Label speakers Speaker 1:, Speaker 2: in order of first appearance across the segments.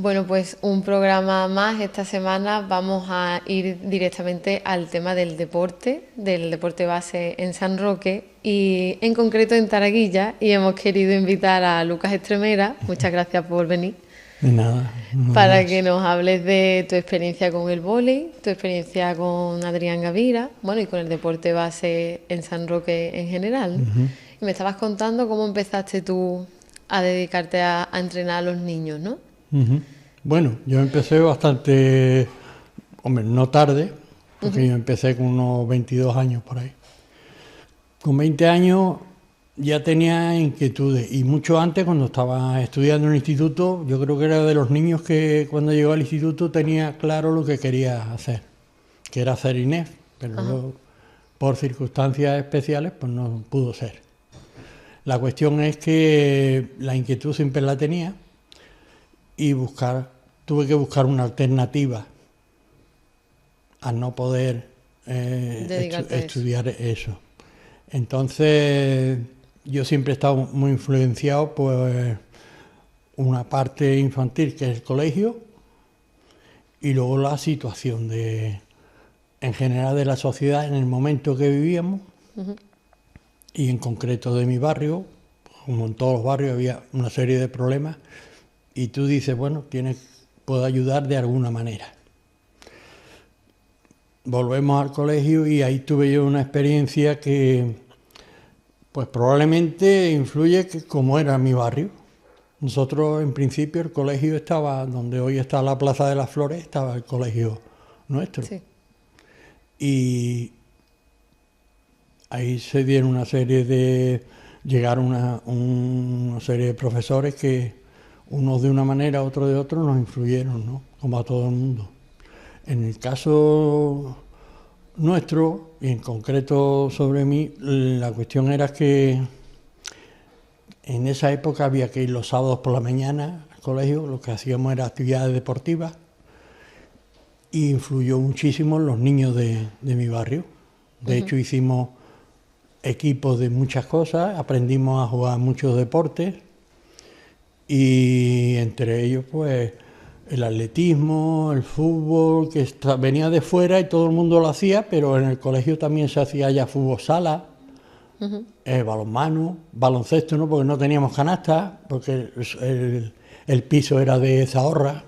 Speaker 1: Bueno, pues un programa más. Esta semana vamos a ir directamente al tema del deporte base en San Roque y en concreto en Taraguilla, y hemos querido invitar a Lucas Estremera, muchas gracias por venir,
Speaker 2: De nada, buenos
Speaker 1: para que
Speaker 2: días.
Speaker 1: nos hables de tu experiencia con el vóley, tu experiencia con Adrián Gavira, bueno, y con el deporte base en San Roque en general, ¿no? Y me estabas contando cómo empezaste tú a dedicarte a entrenar a los niños, ¿no?
Speaker 2: Ujú. Bueno, yo empecé bastante, hombre, no tarde, porque yo empecé con unos 22 años por ahí. Con 20 años ya tenía inquietudes y mucho antes, cuando estaba estudiando en el instituto, yo creo que era de los niños que cuando llegó al instituto tenía claro lo que quería hacer, que era hacer INEF, pero luego, por circunstancias especiales pues no pudo ser. La cuestión es que la inquietud siempre la tenía y tuve que buscar una alternativa a no poder
Speaker 1: Dedicarte a eso.
Speaker 2: estudiar eso. Entonces, yo siempre he estado muy influenciado por una parte infantil que es el colegio y luego la situación en general de la sociedad en el momento que vivíamos y en concreto de mi barrio. Como en todos los barrios había una serie de problemas y tú dices, bueno, puedo ayudar de alguna manera. Volvemos al colegio y ahí tuve yo una experiencia que pues probablemente influye que como era mi barrio. Nosotros en principio el colegio estaba donde hoy está la Plaza de las Flores, estaba el colegio nuestro.
Speaker 1: Sí.
Speaker 2: Y ahí se dieron llegaron una serie de profesores que unos de una manera, otros de otro nos influyeron, ¿no? Como a todo el mundo. En el caso nuestro, y en concreto sobre mí, la cuestión era que en esa época había que ir los sábados por la mañana al colegio, lo que hacíamos era actividades deportivas, y influyó muchísimo en los niños de mi barrio. De hecho, hicimos equipos de muchas cosas, aprendimos a jugar muchos deportes, y entre ellos, pues, el atletismo, el fútbol, que venía de fuera y todo el mundo lo hacía, pero en el colegio también se hacía ya fútbol sala, balonmano, baloncesto, ¿no? Porque no teníamos canasta, porque el piso era de zahorra,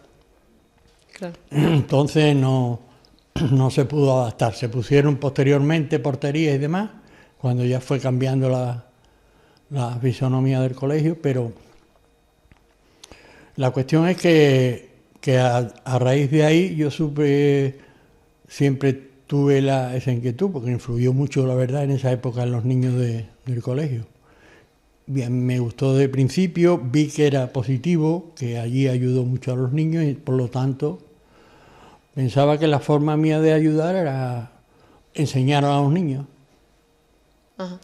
Speaker 1: Claro.
Speaker 2: entonces no se pudo adaptar. Se pusieron posteriormente porterías y demás, cuando ya fue cambiando la fisonomía del colegio, pero la cuestión es que a raíz de ahí yo siempre tuve esa inquietud, porque influyó mucho, la verdad, en esa época en los niños del colegio. Bien, me gustó de principio, vi que era positivo, que allí ayudó mucho a los niños y por lo tanto pensaba que la forma mía de ayudar era enseñar a los niños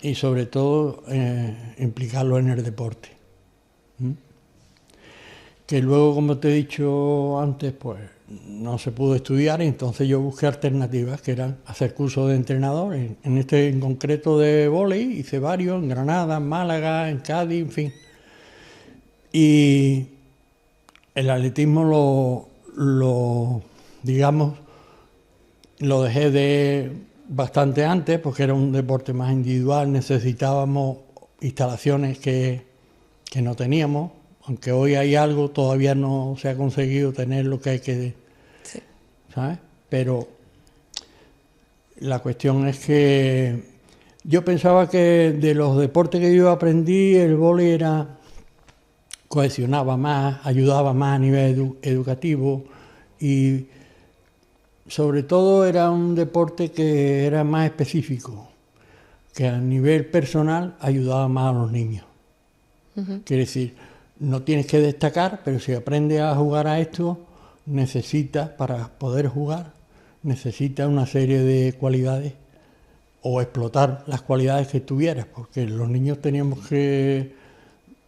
Speaker 2: y sobre todo implicarlos en el deporte. Que luego, como te he dicho antes, pues no se pudo estudiar y entonces yo busqué alternativas, que eran hacer cursos de entrenador, en concreto de vóley, hice varios, en Granada, en Málaga, en Cádiz, en fin. Y el atletismo digamos, lo dejé de bastante antes, porque era un deporte más individual, necesitábamos instalaciones que no teníamos. Aunque hoy hay algo, todavía no se ha conseguido tener lo que hay que,
Speaker 1: Sí.
Speaker 2: ¿sabes? Pero la cuestión es que yo pensaba que de los deportes que yo aprendí, el vóley cohesionaba más, ayudaba más a nivel educativo y sobre todo era un deporte que era más específico, que a nivel personal ayudaba más a los niños. Quiere decir, no tienes que destacar, pero si aprendes a jugar a esto, para poder jugar, necesitas una serie de cualidades o explotar las cualidades que tuvieras, porque los niños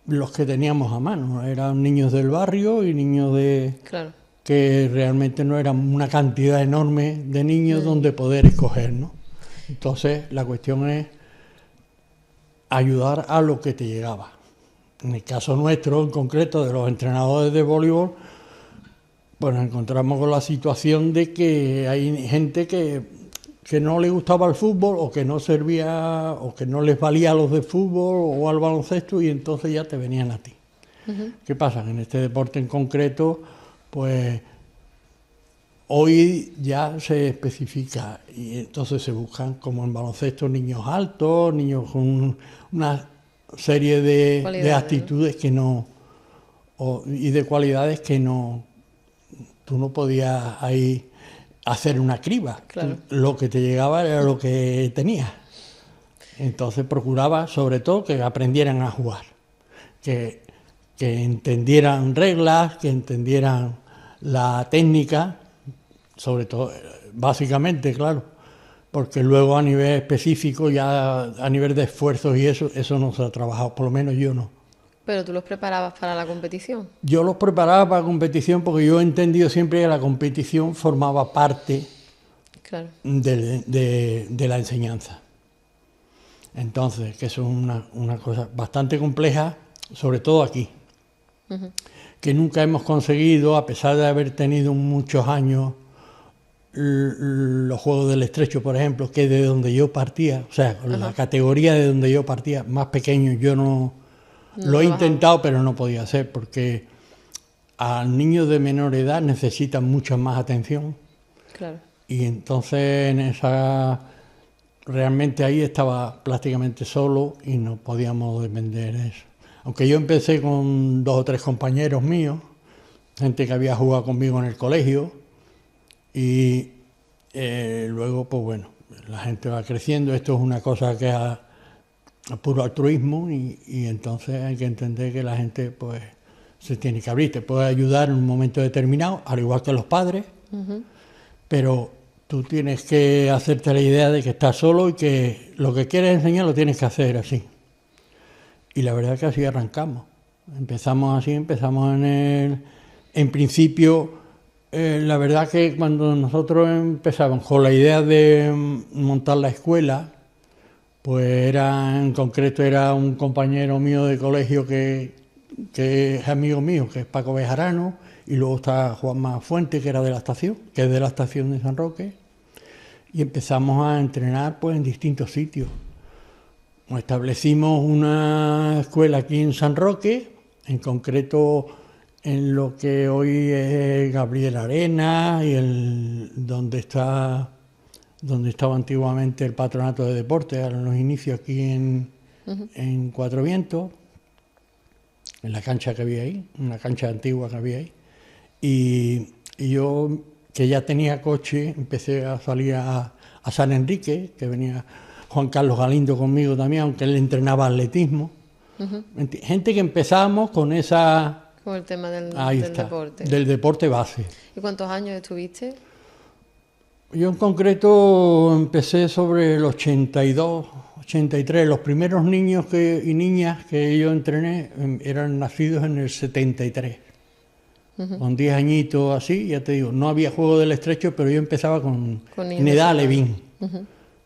Speaker 2: los que teníamos a mano, eran niños del barrio y niños
Speaker 1: Claro.
Speaker 2: que realmente no eran una cantidad enorme de niños donde poder escoger, ¿no? Entonces la cuestión es ayudar a lo que te llegaba. En el caso nuestro, en concreto, de los entrenadores de voleibol, pues nos encontramos con la situación de que hay gente que no le gustaba el fútbol o que no servía o que no les valía a los de fútbol o al baloncesto y entonces ya te venían a ti. ¿Qué pasa? En este deporte en concreto, pues hoy ya se especifica y entonces se buscan, como en baloncesto, niños altos, niños con una serie de actitudes, ¿no?, que no, y de cualidades que no, tú no podías ahí hacer una criba.
Speaker 1: Claro.
Speaker 2: Lo que te llegaba era lo que tenías. Entonces procuraba sobre todo que aprendieran a jugar, que entendieran reglas, que entendieran la técnica, sobre todo, básicamente, claro, porque luego a nivel específico, ya a nivel de esfuerzos y eso no se ha trabajado, por lo menos yo no.
Speaker 1: Pero tú los preparabas para la competición.
Speaker 2: Yo los preparaba para la competición porque yo he entendido siempre que la competición formaba parte, claro, de la enseñanza. Entonces, que eso es una cosa bastante compleja, sobre todo aquí, que nunca hemos conseguido, a pesar de haber tenido muchos años los Juegos del Estrecho, por ejemplo, que es de donde yo partía, o sea, la categoría de donde yo partía, más pequeño, yo no lo he intentado, pero no podía hacer, porque a niños de menor edad necesitan mucha más atención.
Speaker 1: Claro.
Speaker 2: Y entonces realmente ahí estaba prácticamente solo y no podíamos depender de eso. Aunque yo empecé con 2 o 3 compañeros míos, gente que había jugado conmigo en el colegio, y luego, pues bueno, la gente va creciendo, esto es una cosa que es a puro altruismo y entonces hay que entender que la gente pues se tiene que abrir, te puede ayudar en un momento determinado, al igual que los padres, pero tú tienes que hacerte la idea de que estás solo y que lo que quieres enseñar lo tienes que hacer así. Y la verdad es que así arrancamos. Empezamos así, en principio, la verdad que cuando nosotros empezamos con la idea de montar la escuela, pues en concreto era un compañero mío de colegio que es amigo mío, que es Paco Bejarano, y luego está Juanma Fuente, que era de la estación, que es de la estación de San Roque, y empezamos a entrenar pues en distintos sitios. Establecimos una escuela aquí en San Roque, en concreto en lo que hoy es Gabriel Arena y donde estaba antiguamente el Patronato de Deportes, a los inicios aquí en Cuatro Vientos, en la cancha que había ahí, una cancha antigua que había ahí. Y yo, que ya tenía coche, empecé a salir a San Enrique, que venía Juan Carlos Galindo conmigo también, aunque él entrenaba atletismo. Gente que empezamos con esa...
Speaker 1: Con el tema del deporte.
Speaker 2: Del deporte base.
Speaker 1: ¿Y cuántos años estuviste?
Speaker 2: Yo en concreto empecé sobre el 82, 83. Los primeros niños y niñas que yo entrené eran nacidos en el 73. Con 10 añitos así, ya te digo, no había Juego del Estrecho, pero yo empezaba en edad alevín.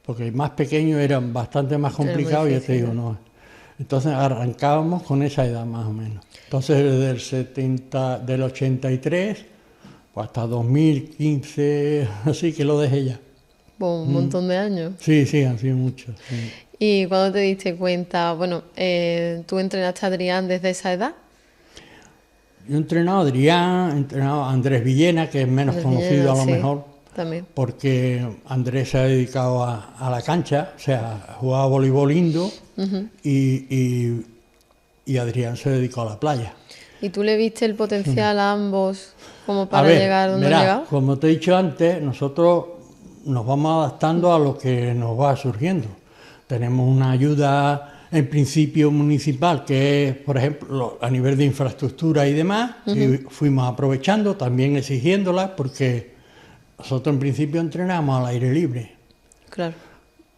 Speaker 2: Porque más pequeños eran bastante más complicados, ya te digo, no. Entonces arrancábamos con esa edad más o menos. Entonces desde del 83 pues hasta 2015, así que lo dejé ya.
Speaker 1: Un montón de años.
Speaker 2: Sí, han sido muchos. Sí.
Speaker 1: ¿Y cuándo te diste cuenta? Bueno, ¿tú entrenaste a Adrián desde esa edad?
Speaker 2: Yo he entrenado a Adrián, he entrenado a Andrés Villena, que es menos conocido a lo mejor,
Speaker 1: también.
Speaker 2: Porque Andrés se ha dedicado a la cancha, o sea, jugaba voleibol indo y Adrián se dedicó a la playa.
Speaker 1: ¿Y tú le viste el potencial a ambos como para llegar donde han llegado?
Speaker 2: Como te he dicho antes, nosotros nos vamos adaptando a lo que nos va surgiendo. Tenemos una ayuda en principio municipal, que es, por ejemplo, a nivel de infraestructura y demás, y fuimos aprovechando, también exigiéndola, porque nosotros en principio entrenamos al aire libre.
Speaker 1: Claro.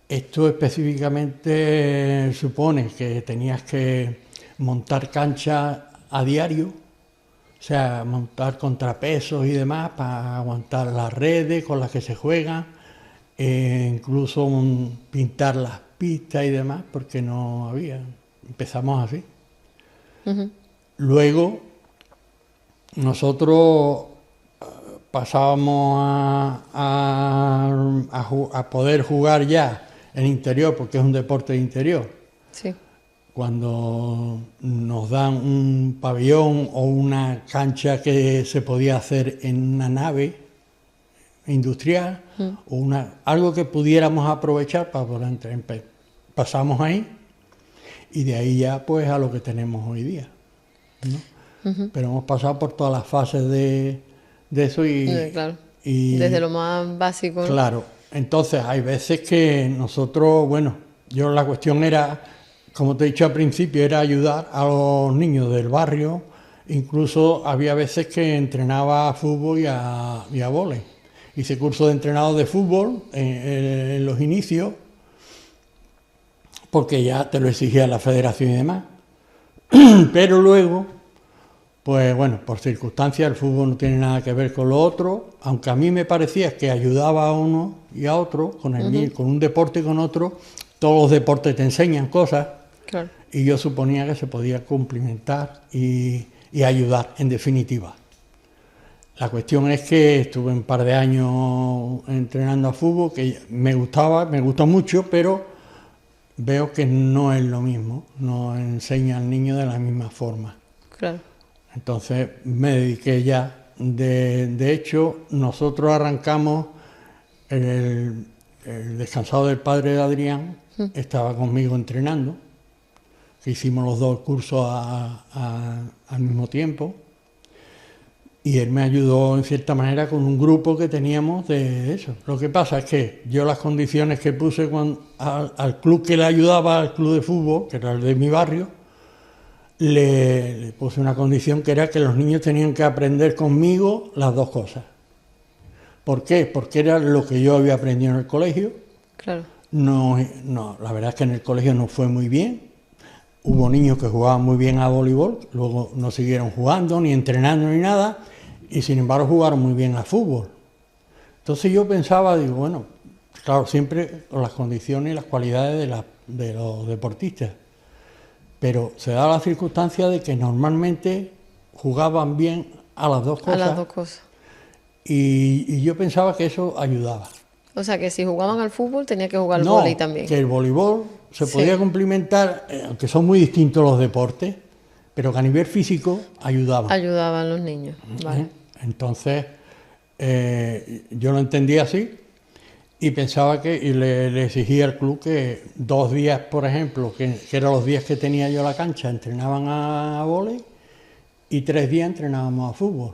Speaker 2: Esto específicamente supone que tenías que montar canchas a diario, o sea, montar contrapesos y demás para aguantar las redes con las que se juegan, incluso pintar las pistas y demás, porque no había. Empezamos así. Luego, nosotros pasábamos a poder jugar ya en interior, porque es un deporte de interior.
Speaker 1: Sí.
Speaker 2: Cuando nos dan un pabellón o una cancha que se podía hacer en una nave industrial, o algo que pudiéramos aprovechar para poder entrar. Pasamos ahí y de ahí ya pues a lo que tenemos hoy día, ¿no? Pero hemos pasado por todas las fases de eso
Speaker 1: Claro.
Speaker 2: y
Speaker 1: Desde lo más básico, ¿no?
Speaker 2: claro. Entonces hay veces que nosotros, bueno, la cuestión era, como te he dicho al principio, era ayudar a los niños del barrio. Incluso había veces que entrenaba a fútbol y a vóley. Hice curso de entrenador de fútbol en los inicios, porque ya te lo exigía la federación y demás. Pero luego, pues bueno, por circunstancias el fútbol no tiene nada que ver con lo otro, aunque a mí me parecía que ayudaba a uno y a otro, con un deporte y con otro. Todos los deportes te enseñan cosas,
Speaker 1: Claro.
Speaker 2: y yo suponía que se podía complementar y ayudar, en definitiva. La cuestión es que estuve un par de años entrenando a fútbol, que me gustó mucho, pero veo que no es lo mismo, no enseña al niño de la misma forma.
Speaker 1: Claro.
Speaker 2: Entonces me dediqué ya. De hecho, nosotros arrancamos el descansado del padre de Adrián, estaba conmigo entrenando, que hicimos los dos cursos al mismo tiempo. Y él me ayudó en cierta manera con un grupo que teníamos de eso. Lo que pasa es que yo las condiciones que puse al club que le ayudaba, al club de fútbol, que era el de mi barrio, le puse una condición que era que los niños tenían que aprender conmigo las dos cosas. ¿Por qué? Porque era lo que yo había aprendido en el colegio.
Speaker 1: Claro.
Speaker 2: No, la verdad es que en el colegio no fue muy bien. Hubo niños que jugaban muy bien a voleibol, luego no siguieron jugando, ni entrenando, ni nada, y sin embargo jugaron muy bien a fútbol. Entonces yo pensaba, digo, bueno, claro, siempre con las condiciones y las cualidades de los deportistas, pero se da la circunstancia de que normalmente jugaban bien a las dos cosas.
Speaker 1: A las dos cosas.
Speaker 2: Y yo pensaba que eso ayudaba.
Speaker 1: O sea, que si jugaban al fútbol tenía que jugar al vóley también.
Speaker 2: Que el voleibol se podía complementar, aunque son muy distintos los deportes, pero que a nivel físico ayudaban.
Speaker 1: Ayudaban los niños, vale.
Speaker 2: Entonces, yo lo entendía así y pensaba y le exigía al club que 2 días, por ejemplo, que eran los días que tenía yo la cancha, entrenaban a vóley y 3 días entrenábamos a fútbol.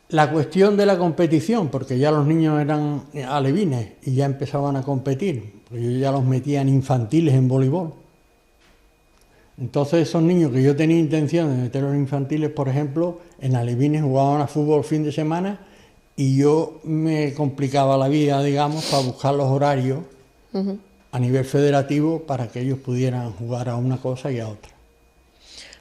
Speaker 2: La cuestión de la competición, porque ya los niños eran alevines y ya empezaban a competir, porque yo ya los metía en infantiles en voleibol. Entonces esos niños que yo tenía intención de meterlos en infantiles, por ejemplo, en alevines jugaban a fútbol el fin de semana y yo me complicaba la vida, digamos, para buscar los horarios a nivel federativo para que ellos pudieran jugar a una cosa y a otra.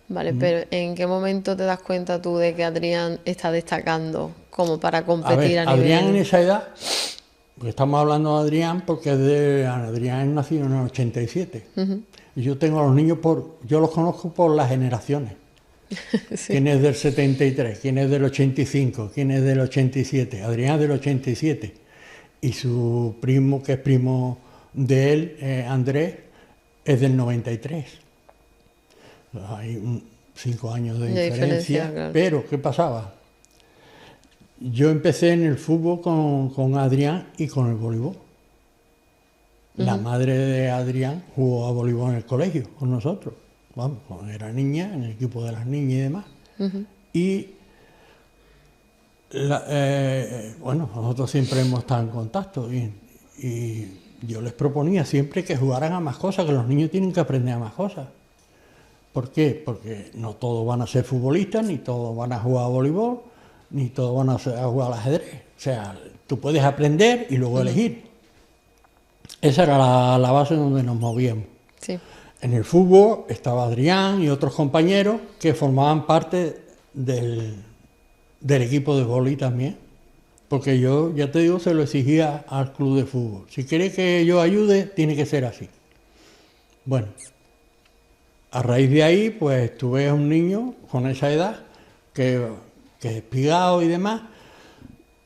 Speaker 1: Vale, pero ¿en qué momento te das cuenta tú de que Adrián está destacando como para competir a nivel...?
Speaker 2: Adrián en esa edad, porque estamos hablando de Adrián, porque Adrián es nacido en el 87. Y yo tengo a los niños yo los conozco por las generaciones. Sí. ¿Quién es del 73? ¿Quién es del 85? ¿Quién es del 87? Adrián es del 87. Y su primo, que es primo de él, Andrés, es del 93. Hay 5 años de diferencia, claro. Pero ¿qué pasaba? Yo empecé en el fútbol con Adrián y con el voleibol. La madre de Adrián jugó a voleibol en el colegio con nosotros. Vamos, cuando era niña, en el equipo de las niñas y demás. Y bueno, nosotros siempre hemos estado en contacto y yo les proponía siempre que jugaran a más cosas, que los niños tienen que aprender a más cosas. ¿Por qué? Porque no todos van a ser futbolistas, ni todos van a jugar a voleibol, ni todos van a jugar al ajedrez. O sea, tú puedes aprender y luego elegir. Esa era la base donde nos movíamos. Sí. En el fútbol estaba Adrián y otros compañeros que formaban parte del equipo de vóley también. Porque yo, ya te digo, se lo exigía al club de fútbol. Si quiere que yo ayude, tiene que ser así. Bueno. A raíz de ahí, pues tuve un niño con esa edad, que despigado y demás,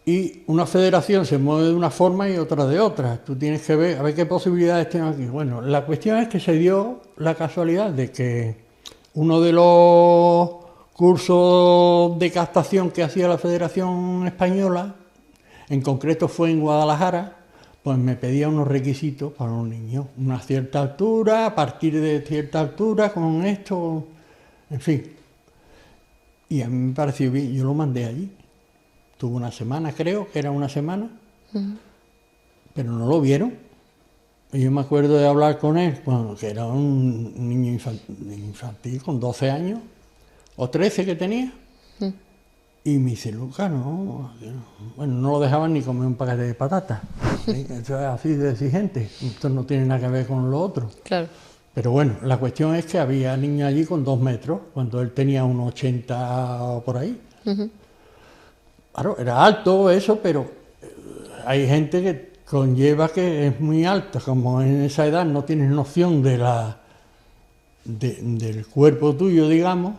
Speaker 2: Y una federación se mueve de una forma y otra de otra. Tú tienes que ver, a ver qué posibilidades tengo aquí. Bueno, la cuestión es que se dio la casualidad de que uno de los cursos de captación que hacía la Federación Española, en concreto fue en Guadalajara, pues me pedía unos requisitos para un niño. Una cierta altura, a partir de cierta altura, con esto, en fin. Y a mí me pareció bien, yo lo mandé allí. Tuvo una semana, creo que era una semana, pero no lo vieron. Y yo me acuerdo de hablar con él, bueno, que era un niño infantil con 12 años, o 13 que tenía. Y me dice, Lucas, no, bueno, no lo dejaban ni comer un paquete de patatas. ¿Sí? Eso es así de exigente, esto no tiene nada que ver con lo otro.
Speaker 1: Claro.
Speaker 2: Pero bueno, la cuestión es que había niños allí con 2 metros, cuando él tenía unos 80 o por ahí. Claro, era alto eso, pero hay gente que conlleva que es muy alta, como en esa edad no tienes noción de del cuerpo tuyo, digamos,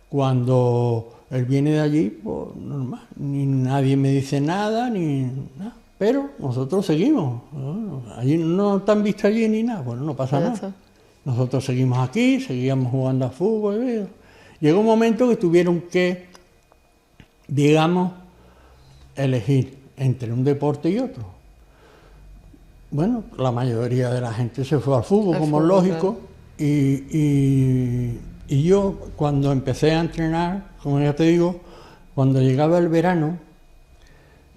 Speaker 2: cuando él viene de allí, pues normal, ni nadie me dice nada, ni nada, pero nosotros seguimos. Bueno, allí no te han visto allí ni nada, bueno, no pasa nada. Nosotros seguimos aquí, seguíamos jugando a fútbol. Llegó un momento que tuvieron que, digamos, elegir entre un deporte y otro. Bueno, la mayoría de la gente se fue al fútbol, como es lógico, claro. Y yo, cuando empecé a entrenar, como ya te digo, cuando llegaba el verano,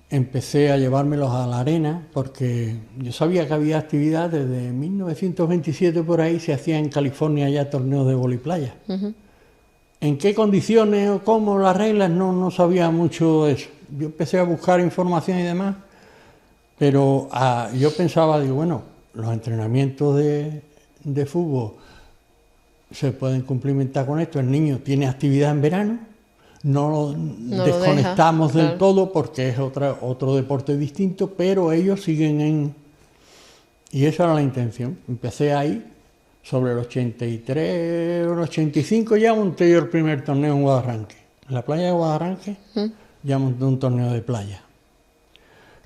Speaker 2: empecé a llevármelos a la arena, porque yo sabía que había actividad desde 1927 por ahí, se hacía en California ya torneos de voliplaya. ¿En qué condiciones o cómo las reglas? No sabía mucho eso. Yo empecé a buscar información y demás, pero yo pensaba, digo, bueno, los entrenamientos de fútbol se pueden complementar con esto. El niño tiene actividad en verano, no desconectamos del todo porque es otro deporte distinto, pero ellos siguen en... Y esa era la intención. Empecé ahí, sobre el 83, el 85 ya monté yo el primer torneo en Guadarranque. En la playa de Guadarranque ya monté un torneo de playa.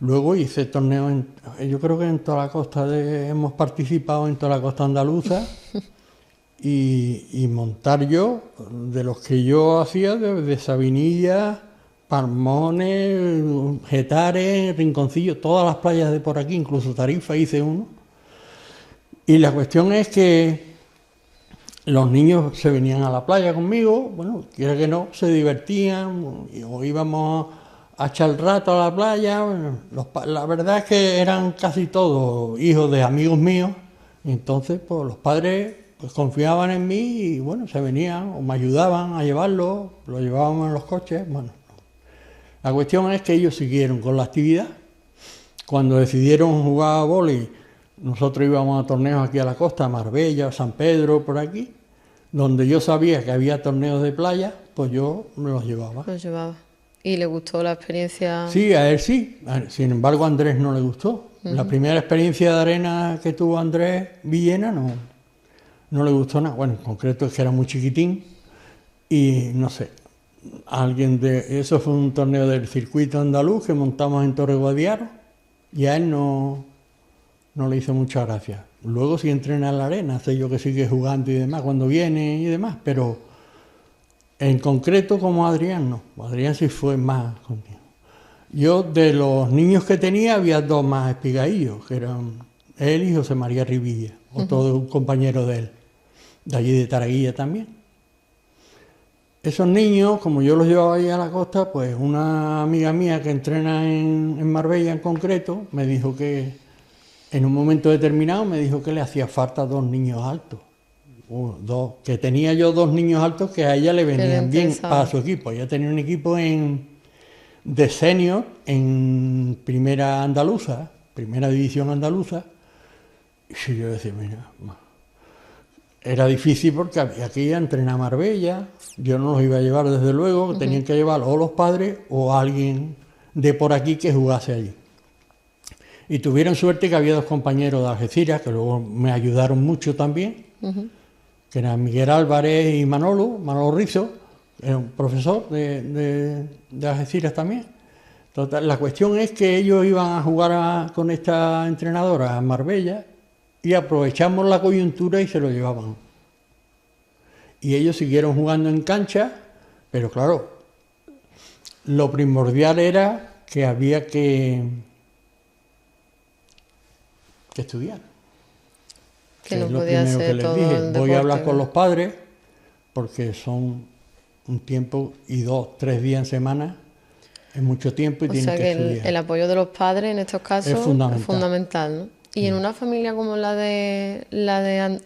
Speaker 2: Luego hice torneos, yo creo que en toda la costa, hemos participado en toda la costa andaluza. Y montar yo, de los que yo hacía, de Sabinilla, Palmones, Getares, Rinconcillo, todas las playas de por aquí, incluso Tarifa hice uno. Y la cuestión es que los niños se venían a la playa conmigo, bueno, quiera que no, se divertían, o íbamos a echar el rato a la playa. Bueno, la verdad es que eran casi todos hijos de amigos míos, y entonces pues los padres pues confiaban en mí y bueno, se venían o me ayudaban a llevarlo, lo llevábamos en los coches. Bueno, la cuestión es que ellos siguieron con la actividad. Cuando decidieron jugar a vóley, nosotros íbamos a torneos aquí a la costa, a Marbella, San Pedro, por aquí, donde yo sabía que había torneos de playa, pues yo me los llevaba.
Speaker 1: Los llevaba. ¿Y le gustó la experiencia?
Speaker 2: Sí, a él sí. Sin embargo, a Andrés no le gustó. La primera experiencia de arena que tuvo Andrés Villena no le gustó nada. Bueno, en concreto es que era muy chiquitín y no sé, eso fue un torneo del circuito andaluz que montamos en Torre Guadiaro y a él no le hizo mucha gracia. Luego sí entrena en la arena, sé yo que sigue jugando y demás cuando viene y demás, pero en concreto como Adrián no. Adrián sí fue más contigo. Yo de los niños que tenía había 2 más espigadillos, que eran él y José María Rivilla, otro un compañero de él, de allí de Taraguilla también. Esos niños, como yo los llevaba ahí a la costa, pues una amiga mía que entrena en Marbella en concreto, me dijo que en un momento determinado me dijo que le hacía falta 2 niños altos. Que tenía yo 2 niños altos que a ella le venían bien para su equipo. Ella tenía un equipo de senior en primera andaluza, primera división andaluza. Y yo decía, mira, era difícil porque había que ir a entrenar a Marbella, yo no los iba a llevar desde luego, tenían que llevar o los padres o alguien de por aquí que jugase allí. Y tuvieron suerte que había 2 compañeros de Algeciras que luego me ayudaron mucho también, que eran Miguel Álvarez y Manolo Rizo, era un profesor de Algeciras también. Total, la cuestión es que ellos iban a jugar con esta entrenadora a Marbella y aprovechamos la coyuntura y se lo llevaban. Y ellos siguieron jugando en cancha, pero claro, lo primordial era que había que estudiar.
Speaker 1: Que no
Speaker 2: es lo
Speaker 1: podía
Speaker 2: primero
Speaker 1: ser
Speaker 2: que les
Speaker 1: todo
Speaker 2: dije.
Speaker 1: el
Speaker 2: Voy
Speaker 1: deporte,
Speaker 2: a hablar con
Speaker 1: ¿no?
Speaker 2: los padres porque son un tiempo y 2, 3 días en semana, es mucho tiempo y
Speaker 1: O
Speaker 2: tienen
Speaker 1: sea
Speaker 2: que
Speaker 1: que
Speaker 2: estudiar.
Speaker 1: el apoyo de los padres en estos casos
Speaker 2: Es fundamental.
Speaker 1: fundamental, ¿no? Y en una familia como la de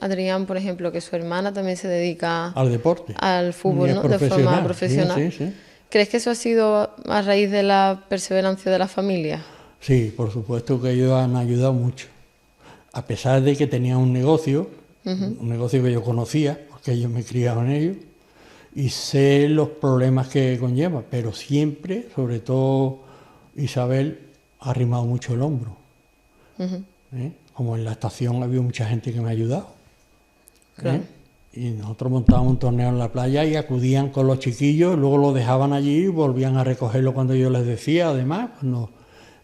Speaker 1: Adrián, por ejemplo, que su hermana también se dedica
Speaker 2: Al deporte.
Speaker 1: al
Speaker 2: Y
Speaker 1: fútbol,
Speaker 2: es
Speaker 1: ¿no? De forma
Speaker 2: profesional,
Speaker 1: profesional.
Speaker 2: sí, sí, sí.
Speaker 1: ¿Crees que eso ha sido a raíz de la perseverancia de la familia?
Speaker 2: Sí, por supuesto que ellos han ayudado mucho. A pesar de que tenían un negocio que yo conocía, porque ellos me criaban en ello, y sé los problemas que conlleva, pero siempre, sobre todo Isabel, ha arrimado mucho el hombro. ¿Eh? Como en la estación había mucha gente que me ha ayudado.
Speaker 1: Claro.
Speaker 2: Y nosotros montábamos un torneo en la playa y acudían con los chiquillos, luego lo dejaban allí y volvían a recogerlo cuando yo les decía, además,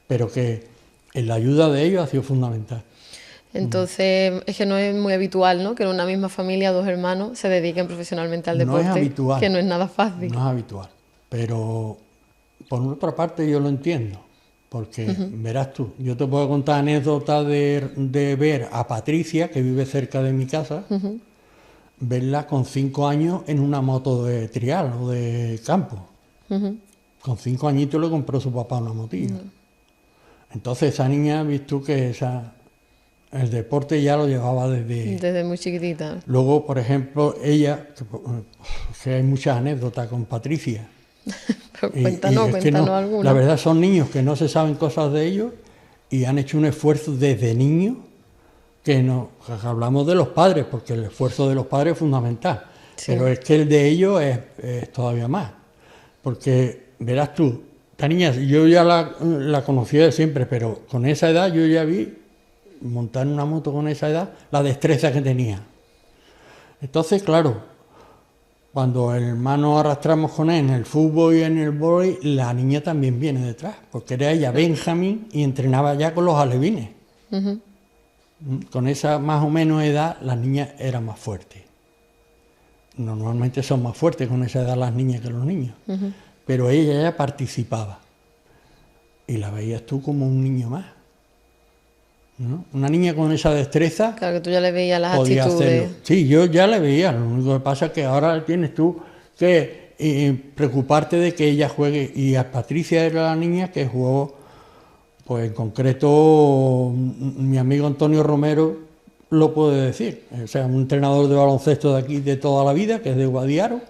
Speaker 2: pero que la ayuda de ellos ha sido fundamental.
Speaker 1: Entonces, es que no es muy habitual, ¿no? Que en una misma familia dos hermanos se dediquen profesionalmente al
Speaker 2: No
Speaker 1: deporte,
Speaker 2: es habitual.
Speaker 1: que no es nada fácil.
Speaker 2: No es habitual, pero por otra parte yo lo entiendo, porque verás tú, yo te puedo contar anécdotas de ver a Patricia, que vive cerca de mi casa, verla con 5 años en una moto de trial o de campo. Con 5 añitos le compró su papá una motilla. Entonces esa niña, visto que el deporte ya lo llevaba
Speaker 1: Desde muy chiquitita.
Speaker 2: Luego, por ejemplo, ella, que hay muchas anécdotas con Patricia.
Speaker 1: Pero
Speaker 2: Y
Speaker 1: cuéntanos,
Speaker 2: es que
Speaker 1: cuéntanos
Speaker 2: no,
Speaker 1: alguna.
Speaker 2: la verdad son niños que no se saben cosas de ellos y han hecho un esfuerzo desde niños que hablamos de los padres, porque el esfuerzo de los padres es fundamental.
Speaker 1: Sí.
Speaker 2: Pero es que el de ellos es todavía más. Porque verás tú, esta niña, yo ya la conocía de siempre, pero con esa edad yo ya vi montar una moto con esa edad, la destreza que tenía. Entonces, claro, cuando el hermano arrastramos con él en el fútbol y en el vóley, la niña también viene detrás, porque era ella Benjamín y entrenaba ya con los alevines. Con esa más o menos edad, las niñas eran más fuertes. Normalmente son más fuertes con esa edad las niñas que los niños. Pero ella ya participaba. Y la veías tú como un niño más, ¿no? Una niña con esa destreza
Speaker 1: Claro que tú ya le veías las
Speaker 2: podía
Speaker 1: actitudes.
Speaker 2: hacerlo. Sí, yo ya le veía. Lo único que pasa es que ahora tienes tú que preocuparte de que ella juegue. Y a Patricia era la niña que jugó, pues en concreto, mi amigo Antonio Romero lo puede decir. O sea, un entrenador de baloncesto de aquí de toda la vida, que es de Guadiaro.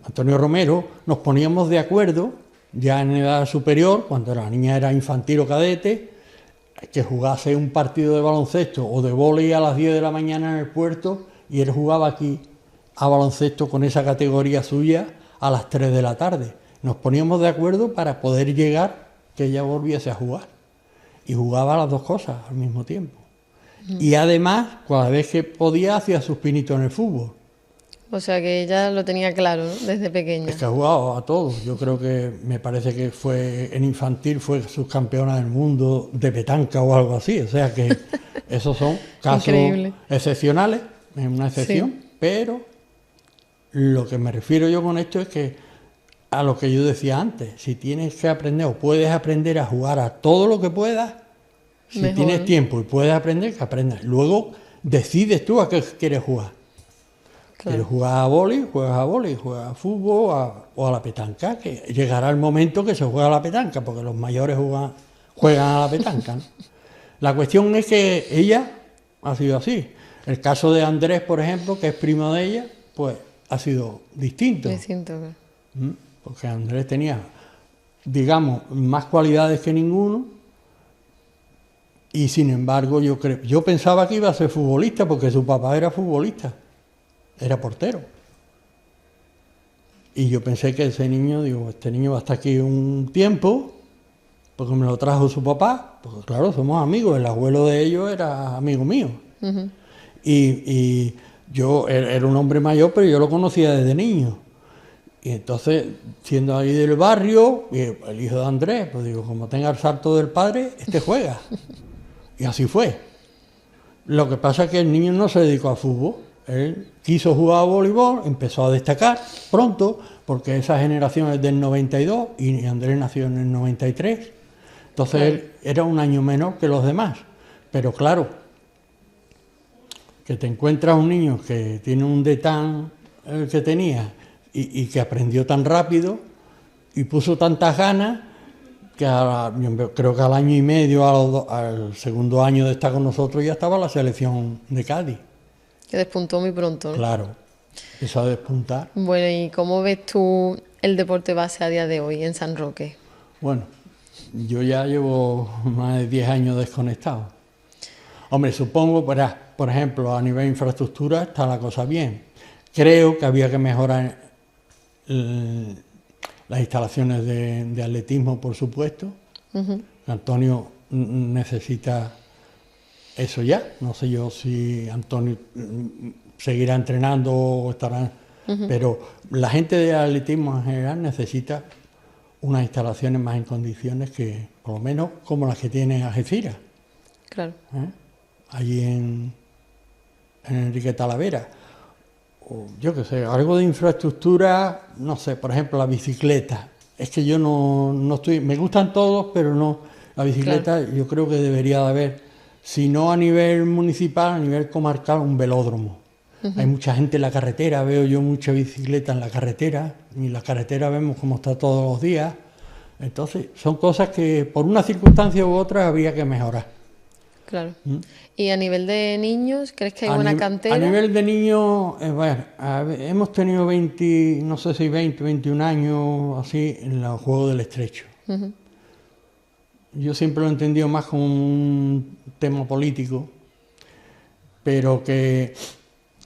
Speaker 2: Antonio Romero, nos poníamos de acuerdo, ya en edad superior, cuando la niña era infantil o cadete, que jugase un partido de baloncesto o de vóley a las 10 de la mañana en el puerto y él jugaba aquí a baloncesto con esa categoría suya a las 3 de la tarde. Nos poníamos de acuerdo para poder llegar que ella volviese a jugar. Y jugaba las dos cosas al mismo tiempo. Y además, cada vez que podía, hacía sus pinitos en el fútbol.
Speaker 1: O sea que ella lo tenía claro, ¿no? Desde pequeña.
Speaker 2: Es que ha jugado a todos. Yo creo que me parece que fue en infantil, fue subcampeona del mundo de petanca o algo así. O sea que esos son casos
Speaker 1: Increíble.
Speaker 2: excepcionales, es una excepción,
Speaker 1: Sí.
Speaker 2: pero lo que me refiero yo con esto es que a lo que yo decía antes, si tienes que aprender o puedes aprender a jugar a todo lo que puedas, si
Speaker 1: Mejor.
Speaker 2: tienes tiempo y puedes aprender, que aprendas. Luego decides tú a qué quieres jugar.
Speaker 1: Claro.
Speaker 2: ¿Quieres jugar a vóley? Juegas a fútbol o a la petanca, que llegará el momento que se juega a la petanca, porque los mayores juegan a la petanca, ¿no? La cuestión es que ella ha sido así. El caso de Andrés, por ejemplo, que es primo de ella, pues ha sido distinto.
Speaker 1: Distinto.
Speaker 2: Porque Andrés tenía, digamos, más cualidades que ninguno, y sin embargo yo pensaba que iba a ser futbolista, porque su papá era futbolista. Era portero. Y yo pensé que ese niño, este niño va a estar aquí un tiempo, porque me lo trajo su papá, porque claro, somos amigos, el abuelo de ellos era amigo mío. Y yo era un hombre mayor, pero yo lo conocía desde niño. Y entonces, siendo ahí del barrio, el hijo de Andrés, pues digo, como tenga el salto del padre, este juega. Y así fue. Lo que pasa es que el niño no se dedicó al fútbol. Él quiso jugar a voleibol, empezó a destacar pronto, porque esa generación es del 92 y Andrés nació en el 93. Entonces él era un año menor que los demás. Pero claro, que te encuentras un niño que tiene un detán que tenía y que aprendió tan rápido y puso tantas ganas que yo creo que al año y medio, al segundo año de estar con nosotros, ya estaba la selección de Cádiz.
Speaker 1: Que despuntó muy pronto, ¿no?
Speaker 2: Claro, empezó a despuntar.
Speaker 1: Bueno, ¿y cómo ves tú el deporte base a día de hoy en San Roque?
Speaker 2: Bueno, yo ya llevo más de 10 años desconectado. Hombre, supongo, por ejemplo, a nivel de infraestructura está la cosa bien. Creo que había que mejorar las instalaciones de atletismo, por supuesto. Antonio necesita eso ya. No sé yo si Antonio seguirá entrenando o estará... Pero la gente de atletismo en general necesita unas instalaciones más en condiciones que, por lo menos, como las que tiene Algeciras.
Speaker 1: Claro.
Speaker 2: Allí en Enrique Talavera. O yo qué sé, algo de infraestructura, no sé, por ejemplo, la bicicleta. Es que yo no estoy... Me gustan todos, pero no... La bicicleta yo creo que debería de haber, si no a nivel municipal, a nivel comarcal, un velódromo. Hay mucha gente en la carretera, veo yo mucha bicicleta en la carretera, y en la carretera vemos cómo está todos los días. Entonces, son cosas que por una circunstancia u otra habría que mejorar.
Speaker 1: Claro. ¿Y a nivel de niños, crees que hay buena cantera?
Speaker 2: A nivel de niños, bueno, hemos tenido 20, no sé si 20, 21 años así en los Juegos del Estrecho. Yo siempre lo he entendido más como un tema político, pero que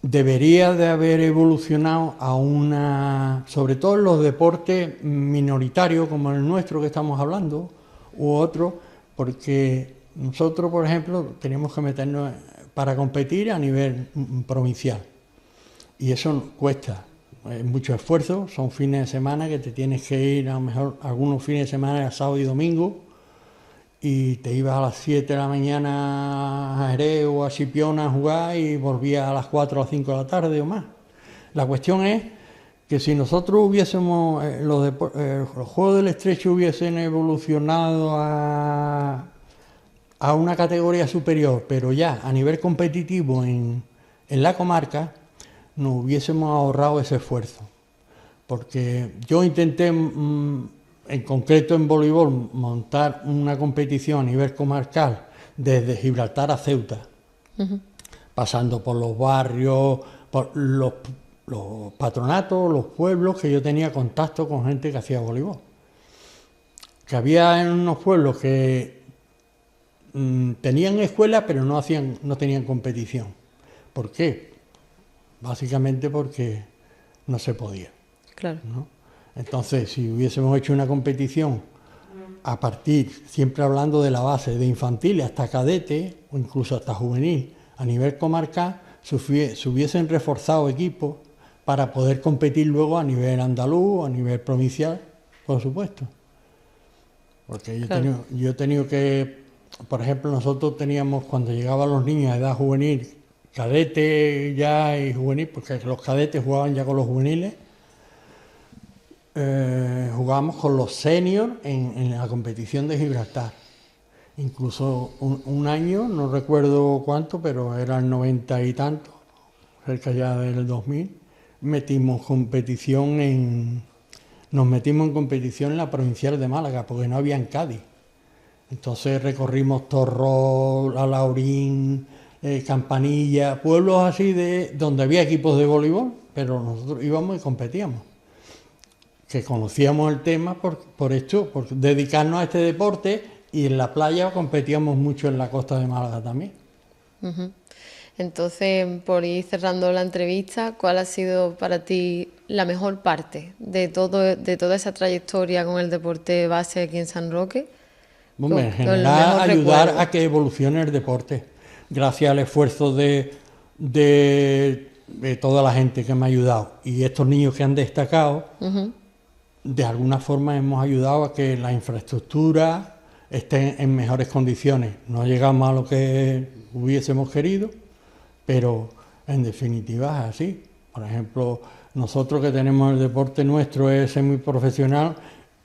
Speaker 2: debería de haber evolucionado a una, sobre todo en los deportes minoritarios como el nuestro que estamos hablando, u otros, porque nosotros, por ejemplo, teníamos que meternos para competir a nivel provincial. Y eso cuesta mucho esfuerzo, son fines de semana que te tienes que ir, a lo mejor algunos fines de semana, sábado y domingo, y te ibas a las 7 de la mañana a Jerez o a Chipiona a jugar y volvías a las 4 o las 5 de la tarde o más. La cuestión es que si nosotros hubiésemos, los Juegos del Estrecho hubiesen evolucionado a una categoría superior, pero ya a nivel competitivo en la comarca, nos hubiésemos ahorrado ese esfuerzo. Porque yo intenté, en concreto en voleibol, montar una competición a nivel comarcal desde Gibraltar a Ceuta, pasando por los barrios, por los patronatos, los pueblos, que yo tenía contacto con gente que hacía voleibol. Que había en unos pueblos que tenían escuela, pero no tenían competición. ¿Por qué? Básicamente porque no se podía.
Speaker 1: Claro.
Speaker 2: ¿No? Entonces, si hubiésemos hecho una competición a partir, siempre hablando de la base, de infantil hasta cadete, o incluso hasta juvenil, a nivel comarcal, se hubiesen reforzado equipos para poder competir luego a nivel andaluz, a nivel provincial, por supuesto. Porque yo he tenido que, por ejemplo, nosotros teníamos, cuando llegaban los niños a edad juvenil, cadete ya y juvenil, porque los cadetes jugaban ya con los juveniles, jugábamos con los seniors en la competición de Gibraltar. Incluso un año, no recuerdo cuánto, pero era el 90 y tanto, cerca ya del 2000, nos metimos en competición en la provincial de Málaga, porque no había en Cádiz. Entonces recorrimos Torrol, Alaurín, Campanilla, pueblos así donde había equipos de voleibol, pero nosotros íbamos y competíamos. Que conocíamos el tema por esto, por dedicarnos a este deporte, y en la playa competíamos mucho en la costa de Málaga también.
Speaker 1: Entonces, por ir cerrando la entrevista, ¿cuál ha sido para ti la mejor parte de toda esa trayectoria con el deporte base aquí en San Roque?
Speaker 2: Bueno, en general, ayudar a que evolucione el deporte, gracias al esfuerzo de de toda la gente que me ha ayudado y estos niños que han destacado, de alguna forma hemos ayudado a que la infraestructura esté en mejores condiciones. No llegamos a lo que hubiésemos querido, pero en definitiva es así. Por ejemplo, nosotros que tenemos el deporte nuestro es semiprofesional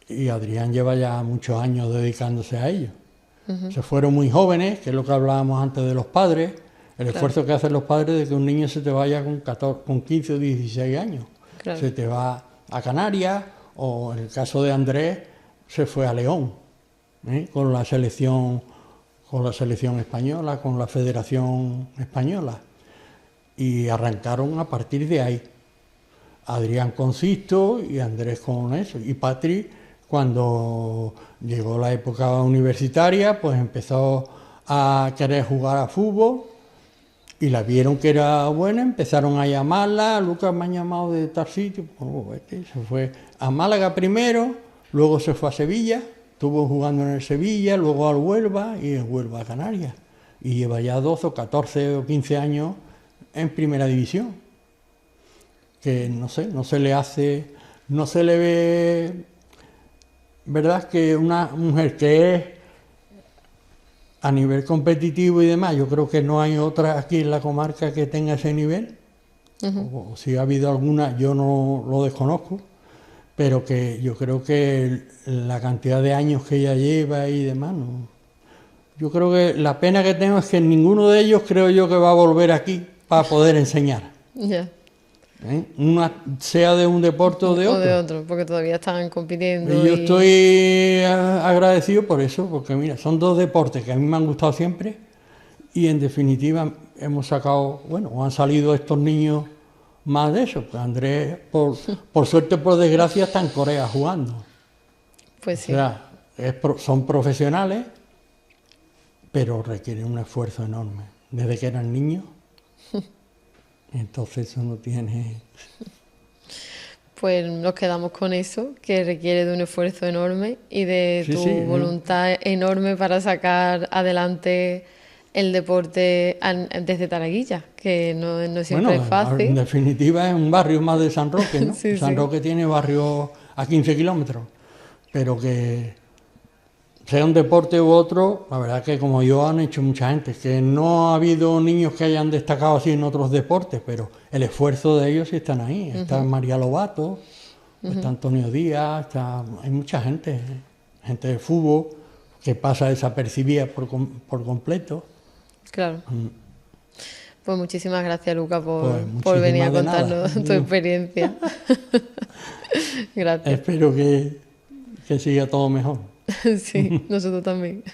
Speaker 2: y Adrián lleva ya muchos años dedicándose a ello. Se fueron muy jóvenes, que es lo que hablábamos antes de los padres, el esfuerzo que hacen los padres de que un niño se te vaya con 15 o 16 años. Claro. Se te va a Canarias, o en el caso de Andrés, se fue a León, con la selección española, con la Federación Española. Y arrancaron a partir de ahí. Adrián con Sisto y Andrés con eso. Y Patri, cuando llegó la época universitaria, pues empezó a querer jugar a fútbol y la vieron que era buena, empezaron a llamarla. Lucas me ha llamado de tal sitio, pues, se fue a Málaga primero, luego se fue a Sevilla, estuvo jugando en el Sevilla, luego al Huelva y el Huelva a Canarias. Y lleva ya 12 o 14 o 15 años en primera división. Que no sé, no se le ve, ¿verdad? Que una mujer que es a nivel competitivo y demás, yo creo que no hay otra aquí en la comarca que tenga ese nivel. O si ha habido alguna, yo no lo desconozco, pero que yo creo que la cantidad de años que ella lleva y demás, no. Yo creo que la pena que tengo es que ninguno de ellos creo yo que va a volver aquí para poder enseñar.
Speaker 1: Ya.
Speaker 2: Sea de un deporte o de otro.
Speaker 1: O de otro, porque todavía están compitiendo.
Speaker 2: Y yo estoy agradecido por eso, porque mira, son dos deportes que a mí me han gustado siempre y en definitiva hemos sacado, bueno, o han salido estos niños más de eso. Pues Andrés, por suerte o por desgracia, está en Corea jugando.
Speaker 1: Pues sí.
Speaker 2: O sea, son profesionales, pero requieren un esfuerzo enorme. Desde que eran niños. Entonces eso no tiene...
Speaker 1: Pues nos quedamos con eso, que requiere de un esfuerzo enorme y de tu voluntad enorme para sacar adelante el deporte desde Taraguilla, que no siempre es fácil.
Speaker 2: En definitiva es un barrio más de San Roque, ¿no? San Roque tiene barrio a 15 kilómetros, pero que sea un deporte u otro, la verdad que como yo han hecho mucha gente, que no ha habido niños que hayan destacado así en otros deportes, pero el esfuerzo de ellos sí están ahí. Está María Lobato, está Antonio Díaz, hay mucha gente de fútbol que pasa desapercibida por completo.
Speaker 1: Claro. Pues muchísimas gracias, Luca, por venir a contarnos tu experiencia. Gracias.
Speaker 2: Espero que siga todo mejor.
Speaker 1: Sí, nosotros también.